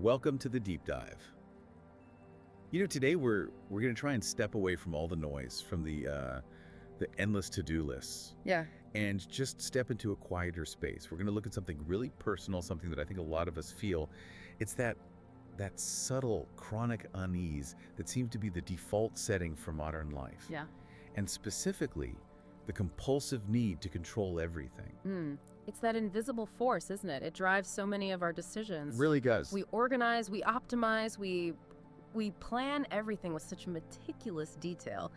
Welcome to the deep dive. Today we're going to try and step away from all the noise, from the endless to-do lists, Yeah. and just step into a quieter space. We're going to look at something really personal, something that I think a lot of us feel. It's that subtle, chronic unease that seems to be the default setting for modern life. Yeah. And specifically, the compulsive need to control everything. It's that invisible force, isn't it? It drives so many of our decisions. It really does. We organize, we optimize, we plan everything with such meticulous detail.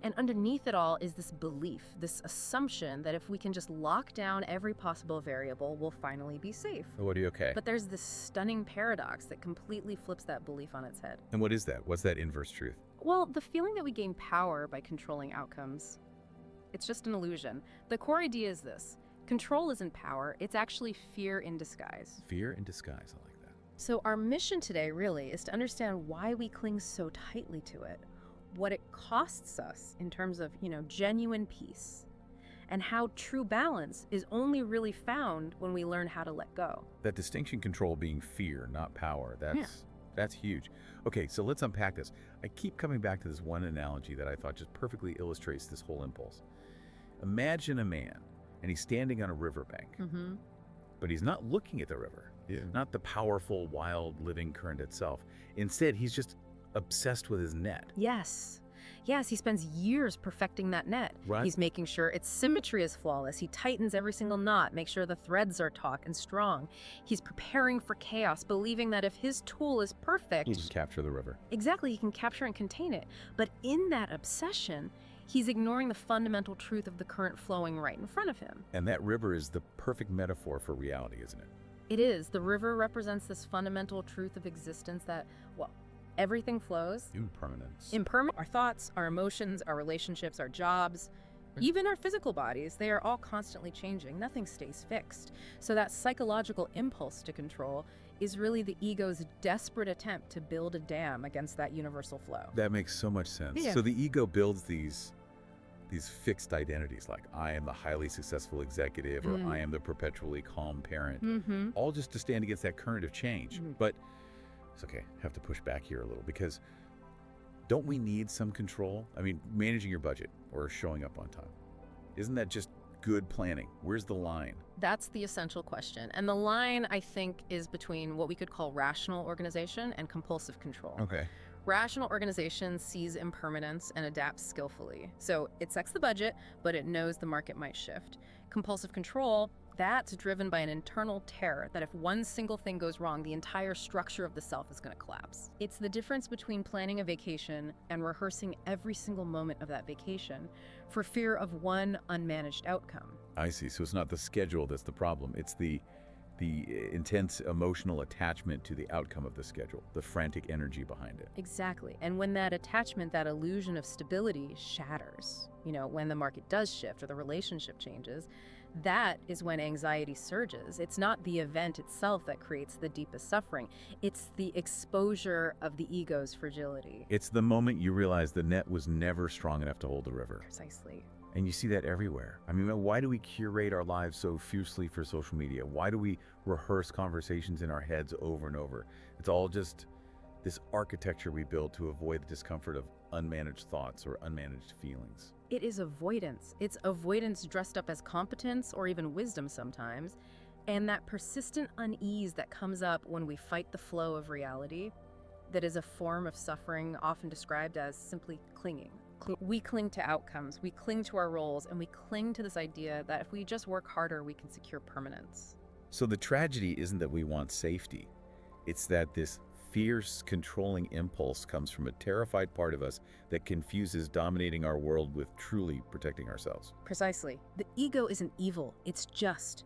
And underneath it all is this belief, this assumption that if we can just lock down every possible variable, we'll finally be safe. Oh, what are you okay? But there's this stunning paradox that completely flips that belief on its head. And what is that? What's that inverse truth? Well, the feeling that we gain power by controlling outcomes, it's just an illusion. The core idea is this. Control isn't power, it's actually fear in disguise. Fear in disguise, I like that. So our mission today really is to understand why we cling so tightly to it, what it costs us in terms of, genuine peace, and how true balance is only really found when we learn how to let go. That distinction, control being fear, not power, that's huge. Okay, so let's unpack this. I keep coming back to this one analogy that I thought just perfectly illustrates this whole impulse. Imagine a man, and he's standing on a riverbank, but he's not looking at the river, not the powerful, wild, living current itself. Instead, he's just obsessed with his net. Yes, he spends years perfecting that net. Right. He's making sure its symmetry is flawless. He tightens every single knot, makes sure the threads are taut and strong. He's preparing for chaos, believing that if his tool is perfect, He'll just capture the river. exactly, he can capture and contain it. But in that obsession, he's ignoring the fundamental truth of the current flowing right in front of him. And that river is the perfect metaphor for reality, isn't it? It is. The river represents this fundamental truth of existence that, everything flows. Impermanence. Our thoughts, our emotions, our relationships, our jobs, even our physical bodies, they are all constantly changing. Nothing stays fixed. So that psychological impulse to control is really the ego's desperate attempt to build a dam against that universal flow. That makes so much sense. Yeah. So the ego builds these fixed identities, like I am the highly successful executive, or I am the perpetually calm parent, all just to stand against that current of change. But it's okay, I have to push back here a little, because don't we need some control? I mean, managing your budget or showing up on time, isn't that just good planning? Where's the line? That's the essential question. And the line, I think, is between what we could call rational organization and compulsive control. Okay. Rational organization sees impermanence and adapts skillfully. So it sets the budget, but it knows the market might shift. Compulsive control, that's driven by an internal terror that if one single thing goes wrong, the entire structure of the self is going to collapse. It's the difference between planning a vacation and rehearsing every single moment of that vacation for fear of one unmanaged outcome. I see. So it's not the schedule that's the problem. It's the intense emotional attachment to the outcome of the schedule, the frantic energy behind it. Exactly. And when that attachment, that illusion of stability shatters, when the market does shift or the relationship changes, that is when anxiety surges. It's not the event itself that creates the deepest suffering. It's the exposure of the ego's fragility. It's the moment you realize the net was never strong enough to hold the river. Precisely. And you see that everywhere. I mean, why do we curate our lives so fiercely for social media? Why do we rehearse conversations in our heads over and over? It's all just this architecture we build to avoid the discomfort of unmanaged thoughts or unmanaged feelings. It is avoidance. It's avoidance dressed up as competence or even wisdom sometimes. And that persistent unease that comes up when we fight the flow of reality, that is a form of suffering often described as simply clinging. We cling to outcomes, we cling to our roles, and we cling to this idea that if we just work harder, we can secure permanence. So the tragedy isn't that we want safety. It's that this fierce, controlling impulse comes from a terrified part of us that confuses dominating our world with truly protecting ourselves. Precisely. The ego isn't evil, it's just.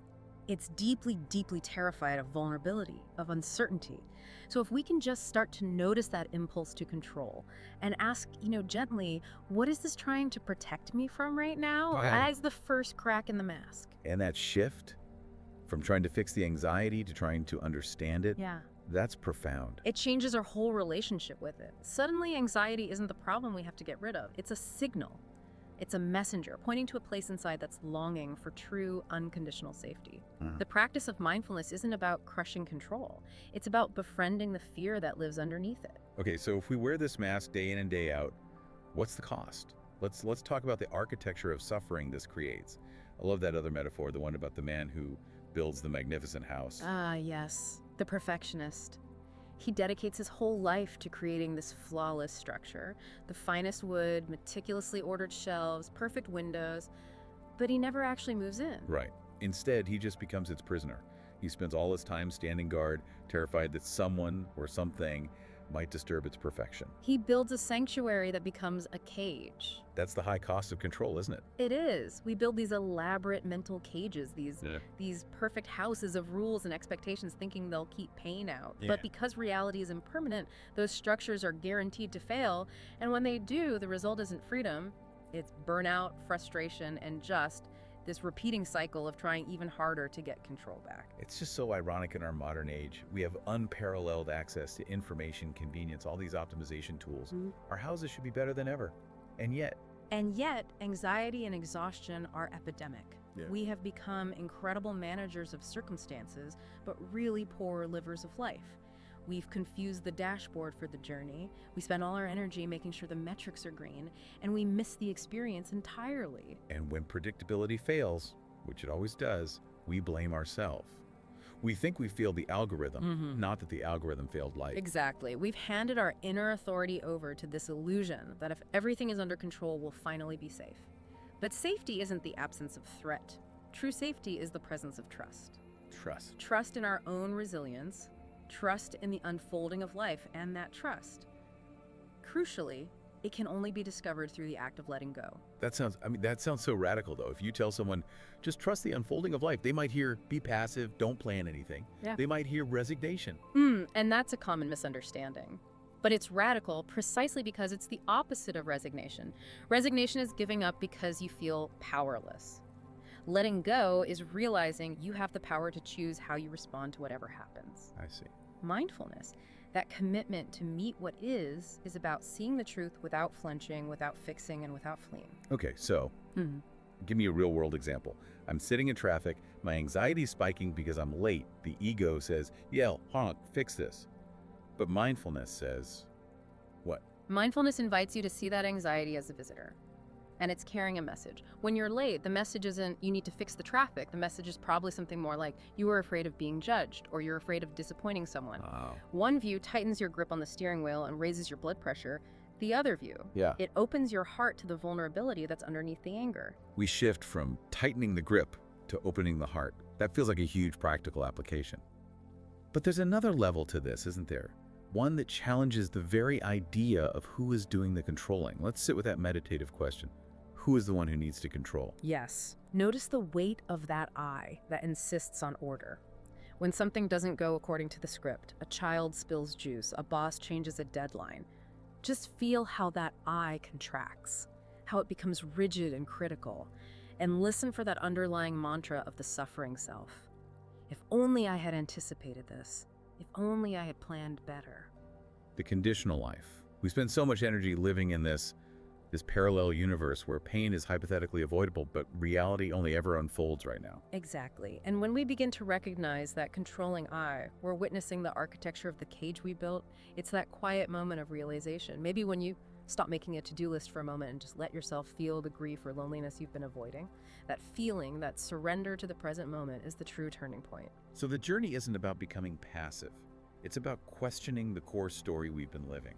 It's deeply, deeply terrified of vulnerability, of uncertainty. So if we can just start to notice that impulse to control and ask, gently, what is this trying to protect me from right now? As the first crack in the mask. And that shift from trying to fix the anxiety to trying to understand it, that's profound. It changes our whole relationship with it. Suddenly, anxiety isn't the problem we have to get rid of. It's a signal. It's a messenger pointing to a place inside that's longing for true, unconditional safety. Mhm. The practice of mindfulness isn't about crushing control. It's about befriending the fear that lives underneath it. Okay, so if we wear this mask day in and day out, what's the cost? Let's talk about the architecture of suffering this creates. I love that other metaphor, the one about the man who builds the magnificent house. Ah, yes, the perfectionist. He dedicates his whole life to creating this flawless structure. The finest wood, meticulously ordered shelves, perfect windows, but he never actually moves in. Right. Instead, he just becomes its prisoner. He spends all his time standing guard, terrified that someone or something might disturb its perfection. He builds a sanctuary that becomes a cage. That's the high cost of control, isn't it? It is. We build these elaborate mental cages, Yeah. these perfect houses of rules and expectations thinking they'll keep pain out. Yeah. But because reality is impermanent, those structures are guaranteed to fail, and when they do, the result isn't freedom. It's burnout, frustration, and just this repeating cycle of trying even harder to get control back. It's just so ironic in our modern age. We have unparalleled access to information, convenience, all these optimization tools. Mhm. Our houses should be better than ever. And yet, Anxiety and exhaustion are epidemic. Yeah. We have become incredible managers of circumstances, but really poor livers of life. We've confused the dashboard for the journey. We spend all our energy making sure the metrics are green, and we miss the experience entirely. and when predictability fails, which it always does, we blame ourselves. We think we failed the algorithm, not that the algorithm failed life. Exactly. We've handed our inner authority over to this illusion that if everything is under control, we'll finally be safe. But safety isn't the absence of threat. True safety is the presence of trust. Trust. Trust in our own resilience, trust in the unfolding of life, and that trust, crucially, it can only be discovered through the act of letting go. That sounds so radical though. If you tell someone, just trust the unfolding of life, they might hear, be passive, don't plan anything. Yeah. They might hear resignation. And that's a common misunderstanding. But it's radical precisely because it's the opposite of resignation. Resignation is giving up because you feel powerless. Letting go is realizing you have the power to choose how you respond to whatever happens. I see. Mindfulness, that commitment to meet what is about seeing the truth without flinching, without fixing, and without fleeing. Okay, so give me a real world example. I'm sitting in traffic, my anxiety's spiking because I'm late. The ego says, yell, honk, fix this. But mindfulness says, what? Mindfulness invites you to see that anxiety as a visitor. And it's carrying a message. When you're late, the message isn't you need to fix the traffic. The message is probably something more like you were afraid of being judged or you're afraid of disappointing someone. Oh. One view tightens your grip on the steering wheel and raises your blood pressure. The other view, Yeah. it opens your heart to the vulnerability that's underneath the anger. We shift from tightening the grip to opening the heart. That feels like a huge practical application. But there's another level to this, isn't there? One that challenges the very idea of who is doing the controlling. Let's sit with that meditative question. Who is the one who needs to control? Yes. Notice the weight of that I that insists on order. When something doesn't go according to the script, a child spills juice, a boss changes a deadline, just feel how that I contracts, how it becomes rigid and critical, and listen for that underlying mantra of the suffering self. If only I had anticipated this. If only I had planned better. The conditional life. We spend so much energy living in this parallel universe where pain is hypothetically avoidable, but reality only ever unfolds right now. Exactly. And when we begin to recognize that controlling I, we're witnessing the architecture of the cage we built. It's that quiet moment of realization. Maybe when you stop making a to-do list for a moment and just let yourself feel the grief or loneliness you've been avoiding. That feeling, that surrender to the present moment is the true turning point. So the journey isn't about becoming passive. It's about questioning the core story we've been living.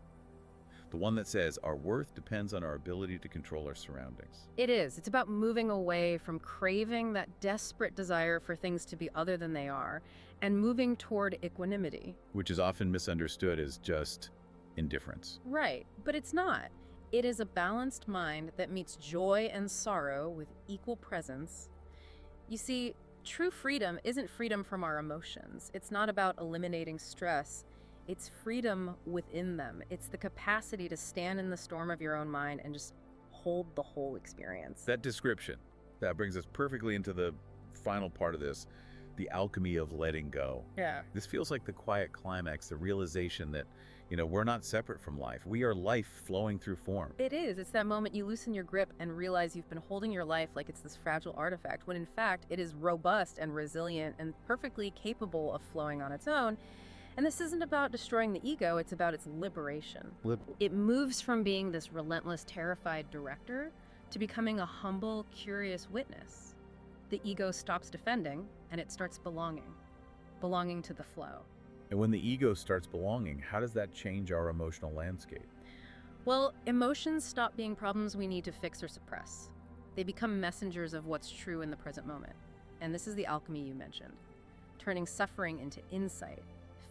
The one that says our worth depends on our ability to control our surroundings. It is. It's about moving away from craving that desperate desire for things to be other than they are and moving toward equanimity. Which is often misunderstood as just indifference. Right, but it's not. It is a balanced mind that meets joy and sorrow with equal presence. You see, true freedom isn't freedom from our emotions. It's not about eliminating stress. It's freedom within them. It's the capacity to stand in the storm of your own mind and just hold the whole experience. That description, that brings us perfectly into the final part of this, the alchemy of letting go. Yeah. This feels like the quiet climax, the realization that, we're not separate from life. We are life flowing through form. It is. It's that moment you loosen your grip and realize you've been holding your life like it's this fragile artifact, when in fact it is robust and resilient and perfectly capable of flowing on its own. And this isn't about destroying the ego, it's about its liberation. It moves from being this relentless, terrified director to becoming a humble, curious witness. The ego stops defending and it starts belonging to the flow. And when the ego starts belonging, how does that change our emotional landscape? Well, emotions stop being problems we need to fix or suppress. They become messengers of what's true in the present moment. And this is the alchemy you mentioned, turning suffering into insight,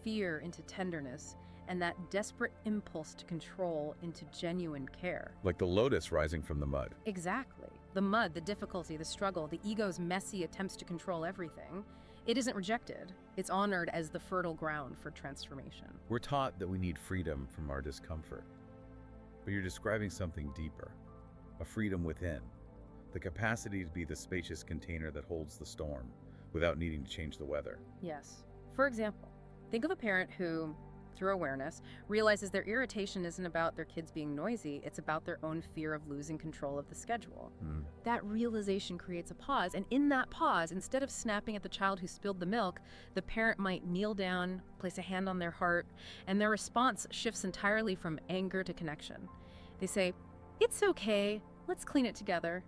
fear into tenderness, and that desperate impulse to control into genuine care. Like the lotus rising from the mud. Exactly. The mud, the difficulty, the struggle, the ego's messy attempts to control everything, it isn't rejected. It's honored as the fertile ground for transformation. We're taught that we need freedom from our discomfort. But you're describing something deeper, a freedom within, the capacity to be the spacious container that holds the storm without needing to change the weather. Yes. For example, think of a parent who, through awareness, realizes their irritation isn't about their kids being noisy, it's about their own fear of losing control of the schedule. That realization creates a pause, and in that pause, instead of snapping at the child who spilled the milk, the parent might kneel down, place a hand on their heart, and their response shifts entirely from anger to connection. They say, "It's okay, let's clean it together."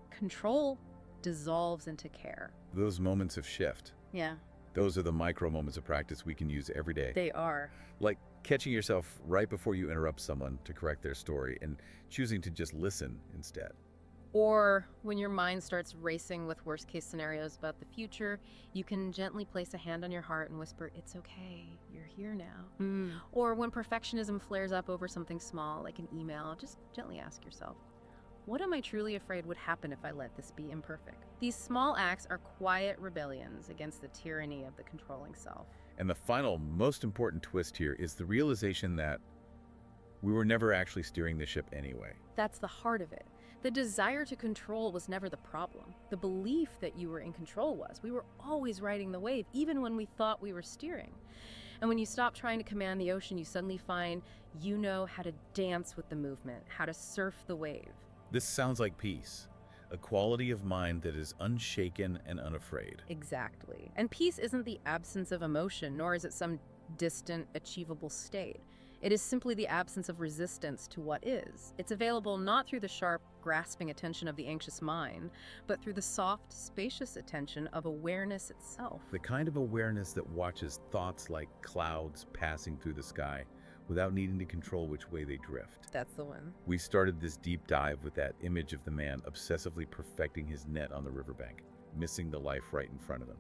Control dissolves into care. Those moments of shift. Yeah. Those are the micro moments of practice we can use every day. They are. Like catching yourself right before you interrupt someone to correct their story and choosing to just listen instead. Or when your mind starts racing with worst case scenarios about the future, you can gently place a hand on your heart and whisper, "It's okay, you're here now." Or when perfectionism flares up over something small, like an email, just gently ask yourself, what am I truly afraid would happen if I let this be imperfect? These small acts are quiet rebellions against the tyranny of the controlling self. And the final, most important twist here is the realization that we were never actually steering the ship anyway. That's the heart of it. The desire to control was never the problem. The belief that you were in control was. We were always riding the wave, even when we thought we were steering. And when you stop trying to command the ocean, you suddenly find you know how to dance with the movement, how to surf the wave. This sounds like peace, a quality of mind that is unshaken and unafraid. Exactly. And peace isn't the absence of emotion, nor is it some distant, achievable state. It is simply the absence of resistance to what is. It's available not through the sharp, grasping attention of the anxious mind, but through the soft, spacious attention of awareness itself. The kind of awareness that watches thoughts like clouds passing through the sky without needing to control which way they drift. That's the one. We started this deep dive with that image of the man obsessively perfecting his net on the riverbank, missing the life right in front of him.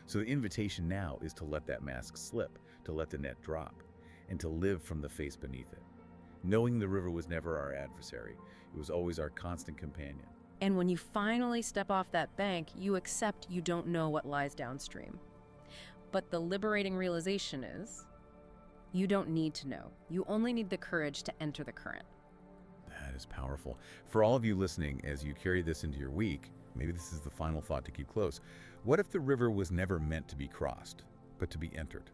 So the invitation now is to let that mask slip, to let the net drop, and to live from the face beneath it. Knowing the river was never our adversary, it was always our constant companion. And when you finally step off that bank, you accept you don't know what lies downstream. But the liberating realization is, you don't need to know. You only need the courage to enter the current. That is powerful. For all of you listening, as you carry this into your week, maybe this is the final thought to keep close. What if the river was never meant to be crossed, but to be entered?